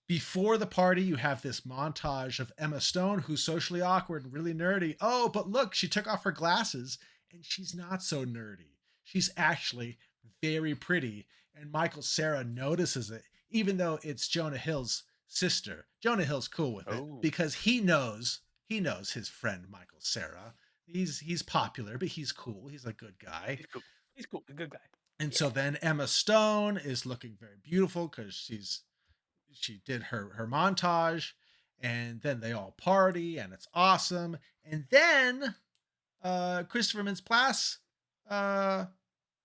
before the party, you have this montage of Emma Stone, who's socially awkward and really nerdy. Oh, but look, she took off her glasses and she's not so nerdy. She's actually very pretty. And Michael Cera notices it, even though it's Jonah Hill's sister. Jonah Hill's cool with it Oh, because he knows his friend Michael Cera. He's popular, but he's cool. He's a good guy. he's cool. He's cool. A good guy. And so Yes. then Emma Stone is looking very beautiful because she did her montage, and then they all party and it's awesome. And then Christopher Mintz-Plasse, uh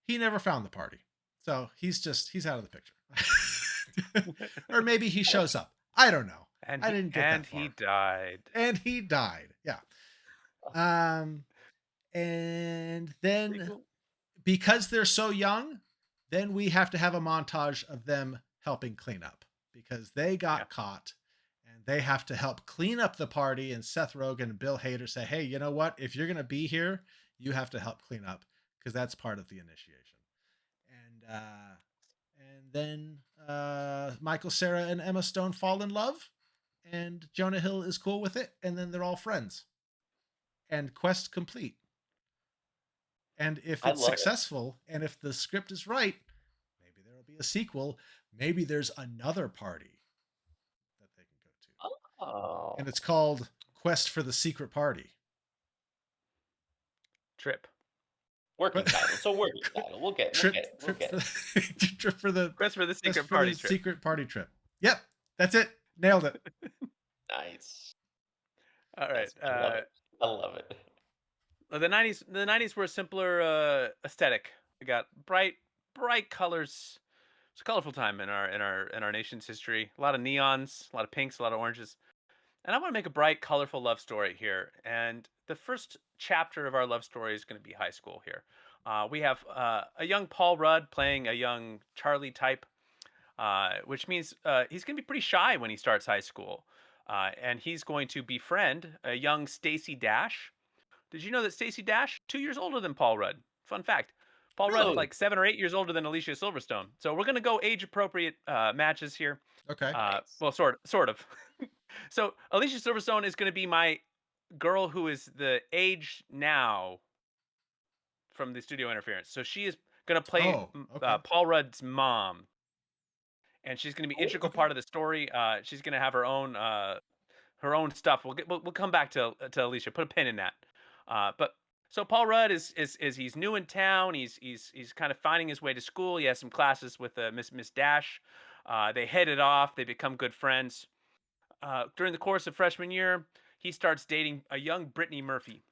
he never found the party. So he's out of the picture. Or maybe he shows up. I don't know. And I he didn't get and that he far. died. And he died. Yeah. Um and Pretty then cool. because they're so young, then we have to have a montage of them helping clean up because they Yeah. got caught and they have to help clean up the party. And Seth Rogen and Bill Hader say, hey, you know what? If you're going to be here, you have to help clean up because that's part of the initiation. And then Michael Cera and Emma Stone fall in love, and Jonah Hill is cool with it, and then they're all friends. And quest complete. And if I it's love it. successful and if the script is right, maybe there will be a sequel. Maybe there's another party that they can go to. Oh, And it's called Quest for the Secret Party. Trip. working But title. So working title. We'll trip get for it. trip for the Quest for the quest secret for the party trip. secret party trip. Yep, that's it. Nailed it. Nice. All right. Nice. I love it. I love it. The 90s were a simpler aesthetic. We got bright colors. It's a colorful time in our nation's history. A lot of neons, a lot of pinks, a lot of oranges. And I want to make a bright, colorful love story here. And the first chapter of our love story is going to be high school here. We have a young Paul Rudd playing a young Charlie type, which means he's going to be pretty shy when he starts high school. And he's going to befriend a young Stacy Dash. Did you know that Stacey Dash, 2 years older than Paul Rudd? Fun fact. Paul Rudd's Really like 7 or 8 years older than Alicia Silverstone. So we're gonna go age appropriate matches here. Okay. nice. Well, sort of. So Alicia Silverstone is gonna be my girl who is the age now from the studio interference. So she is gonna play Oh, okay. Paul Rudd's mom, and she's gonna be Cool. integral Okay. part of the story. She's gonna have her own stuff. We'll come back to Alicia. Put a pin in that. But so Paul Rudd is he's new in town. He's kind of finding his way to school. He has some classes with Miss Dash. They hit it off. They become good friends. During the course of freshman year, he starts dating a young Brittany Murphy,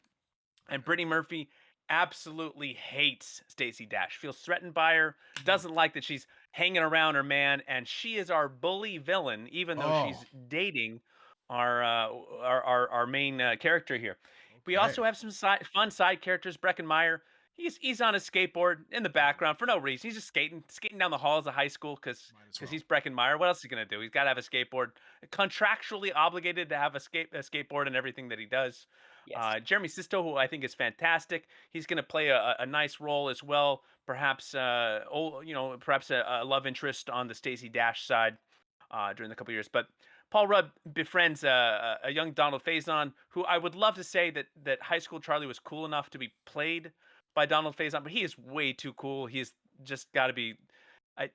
and Brittany Murphy absolutely hates Stacey Dash. Feels threatened by her. Mhm. Doesn't like that she's hanging around her man, and she is our bully villain, even though Oh, she's dating our main character here. We okay. also have some fun side characters. Breckenmeyer. He's on a skateboard in the background for no reason. He's just skating down the halls of high school because Might as well. he's Breckenmeyer. What else is he gonna do? He's got to have a skateboard. Contractually obligated to have a skateboard in everything that he does. Yes. Jeremy Sisto, who I think is fantastic, he's going to play a nice role as well. Perhaps, perhaps a love interest on the Stacey Dash side during the couple years. But Paul Rudd befriends a young Donald Faison, who I would love to say that High School Charlie was cool enough to be played by Donald Faison, but he is way too cool. He's just got to be. I,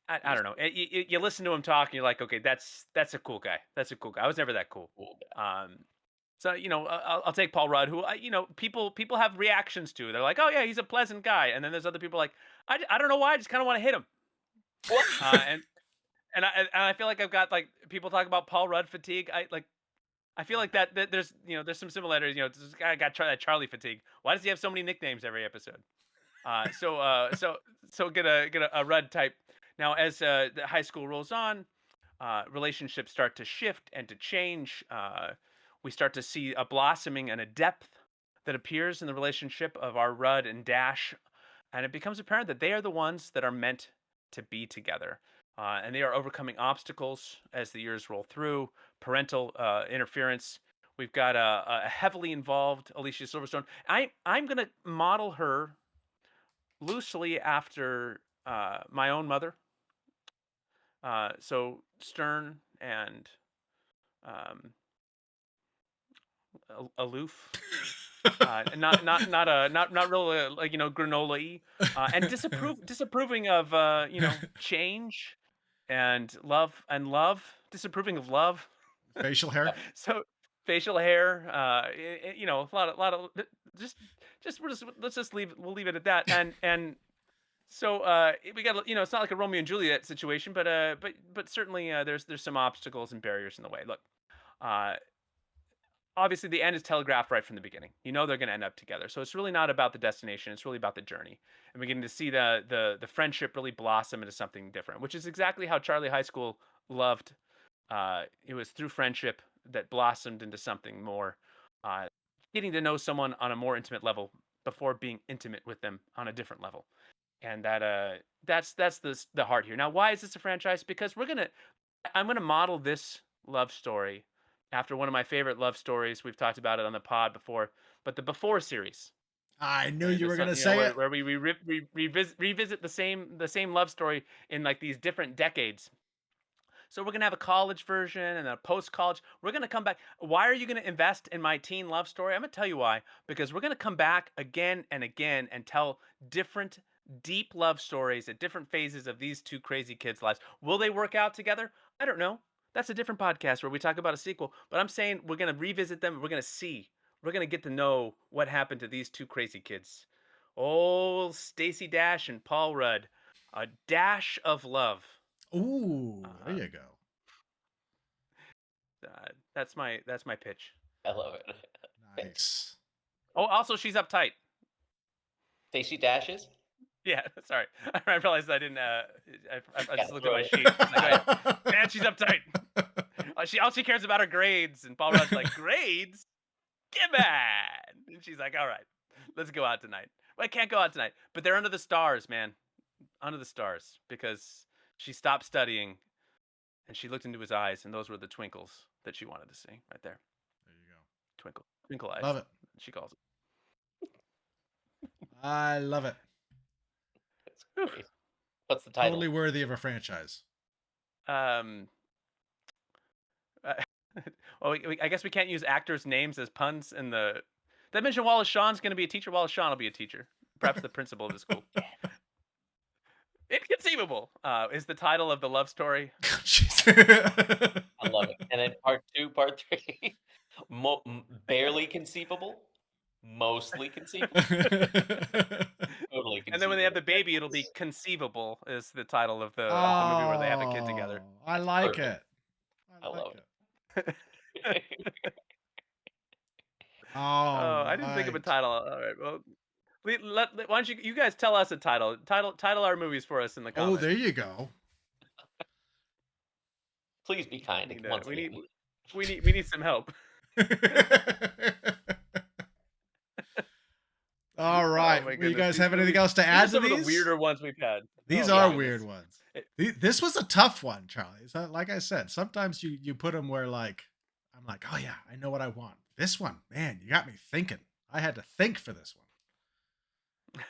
I He's don't know. You listen to him talk, and you're like, okay, that's a cool guy. That's a cool guy. I was never that cool. cool guy. So I'll take Paul Rudd, who people have reactions to. They're like, oh yeah, he's a pleasant guy, and then there's other people like, I don't know why, I just kind of want to hit him. What? And I feel like I've got like people talk about Paul Rudd fatigue. I feel like that there's some similarities. This guy got that Charlie fatigue. Why does he have so many nicknames every episode? So get a Rudd type. Now as the high school rolls on, relationships start to shift and to change. We start to see a blossoming and a depth that appears in the relationship of our Rudd and Dash, and it becomes apparent that they are the ones that are meant to be together. And they are overcoming obstacles as the years roll through, parental interference. We've got a heavily involved Alicia Silverstone. I'm going to model her loosely after my own mother. So stern and um, aloof, and not real like granola-y, and disapproving of change and love, disapproving of love. Facial hair. Yep. So facial hair, a lot of just let's just leave it at that. And So we got it's not like a Romeo and Juliet situation, but certainly there's some obstacles and barriers in the way. Look, uh, obviously the end is telegraphed right from the beginning. You know they're going to end up together. So it's really not about the destination. It's really about the journey. And we're getting to see the friendship really blossom into something different, which is exactly how Charlie High School loved. It was through friendship that blossomed into something more. Uh, Getting to know someone on a more intimate level before being intimate with them on a different level. And that's the heart here. Now, why is this a franchise? Because I'm gonna model this love story after one of my favorite love stories. We've talked about it on the pod before, but the Before series. I knew Right? you were This gonna you know say it. where we revisit the same love story in like these different decades. So we're gonna have a college version and a post-college. We're gonna come back. Why are you gonna invest in my teen love story? I'm gonna tell you why. Because we're gonna come back again and again and tell different deep love stories at different phases of these two crazy kids' lives. Will they work out together? I don't know. That's a different podcast where we talk about a sequel. But I'm saying we're gonna revisit them. We're gonna see. We're gonna get to know what happened to these two crazy kids. Oh, Stacy Dash and Paul Rudd. A dash of love. Ooh, there Uh, you go. that's my pitch. I love it. Nice. Oh, also she's uptight. Stacey Dashes. Yeah, sorry. I realized I didn't. I just Gotta looked at throw my it. sheet. It's like, oh yeah, man, she's uptight. All she cares about are grades, and Paul Rudd's like, grades, get mad. And she's like, all right, let's go out tonight. Well, I can't go out tonight, but they're under the stars, man, under the stars, because she stopped studying and she looked into his eyes, and those were the twinkles that she wanted to see right there. There you go. Twinkle eyes. Love it. She calls I love it. That's it. great. What's the title? Totally worthy of a franchise. Um, uh, well, I guess we can't use actors' names as puns in the. Did I mention Wallace Shawn's going to be a teacher? Wallace Shawn will be a teacher, perhaps the principal of the school. Inconceivable is the title of the love story. Jeez. I love it. And then part 2, part 3, barely conceivable, mostly conceivable, totally And then when they have conceivable. the baby, it'll be Conceivable is the title of the movie where they have a kid together. Oh, I like Perfect. it. I like love it. it. All Oh, I didn't think of a right. title. All right, well, why don't you guys tell us a title? Title our movies for us in the Oh, comments. there you go. Please be kind. Once We again. need we need some help. All Oh right. my Well, you goodness. guys These have anything movies, else to these are add to some of the these? weirder ones we've had. These Oh my are goodness. weird ones. It- This was a tough one, Charlie. So, like I said, sometimes you put them where like I'm like, oh yeah, I know what I want. This one, man, you got me thinking. I had to think for this one.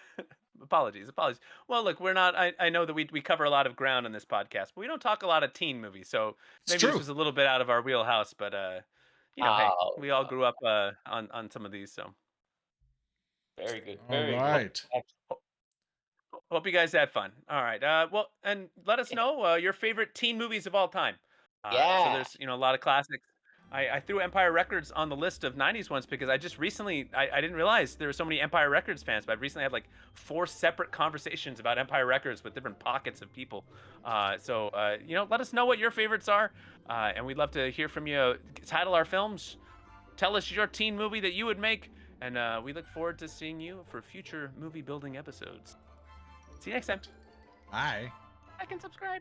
Apologies. Well, look, we're not. I know that we cover a lot of ground in this podcast, but we don't talk a lot of teen movies. So It's maybe this true. was a little bit out of our wheelhouse. But hey, Oh, we all grew up on some of these. So very good. All Very good. right. hope you guys had fun. All right. Well, and let us Yeah. know your favorite teen movies of all time. So Yeah. there's a lot of classics. I threw Empire Records on the list of 90s ones because I just recently I didn't realize there were so many Empire Records fans, but I've recently had like 4 separate conversations about Empire Records with different pockets of people. So let us know what your favorites are, and we'd love to hear from you. Title our films, tell us your teen movie that you would make, and we look forward to seeing you for future movie building episodes. See you next time. Bye. Like and subscribe.